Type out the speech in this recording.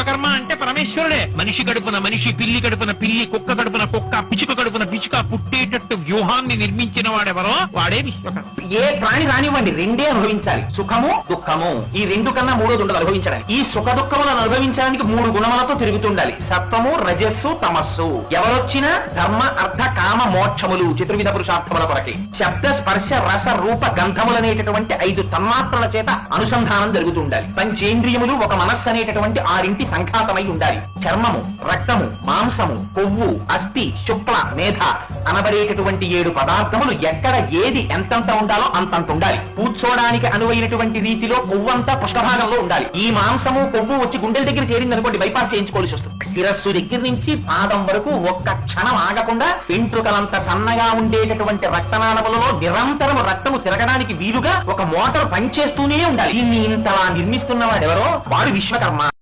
విశ్వకర్మ అంటే పరమేశ్వరుడే. మనిషి కడుపున మనిషి, పిల్లి కడుపున పిల్లి, కుక్క కడుపున కుక్క, పిచ్చుక కడుపున పిచ్చుక పుట్టేటట్టు వ్యూహాన్ని నిర్మించిన వాడెవరో వాడే విశ్వకర్మ. ఏ ప్రాణి రానివ్వండి, రెండే అనుభవించాలి, సుఖము దుఃఖము. ఈ రెండు కన్నా మూడోది ఉండదు అనుభవించడానికి. ఈ సుఖ దుఃఖములను అనుభవించడానికి మూడు గుణములతో తిరుగుతుండాలి, సత్వము రజస్సు తమస్సు. ఎవరొచ్చినా ధర్మ అర్థ కామ మోక్షములు చతుర్విధ పురుషార్థముల కొరకే. శబ్ద స్పర్శ రస రూప గంధములనేటటువంటి 5 తన్మాత్రల చేత అనుసంధానం జరుగుతుండాలి. పంచేంద్రియములు ఒక మనస్సు అనేటటువంటి 6 సంఘాతమై ఉండాలి. చర్మము, రక్తము, మాంసము, కొవ్వు, అస్థి, శుక్ల, మేధ అనబడేటటువంటి 7 పదార్థములు ఎక్కడ ఏది ఎంతంత ఉండాలో అంతంత ఉండాలి. కూర్చోడానికి అనువైనటువంటి రీతిలో కొవ్వంతా పుష్కభాగంలో ఉండాలి. ఈ మాంసము కొవ్వు వచ్చి గుండెల దగ్గర చేరింది అనుకోండి, బైపాస్ చేయించుకోవాల్సి వస్తుంది. శిరస్సు దగ్గర నుంచి పాదం వరకు ఒక్క క్షణం ఆగకుండా వెంట్రుకలంత సన్నగా ఉండేటటువంటి రక్తనాళములలో నిరంతరం రక్తము తిరగడానికి వీలుగా ఒక మోటార్ పనిచేస్తూనే ఉండాలి. దీన్ని ఇంతలా నిర్మిస్తున్నవాడెవరో వాడు విశ్వకర్మ.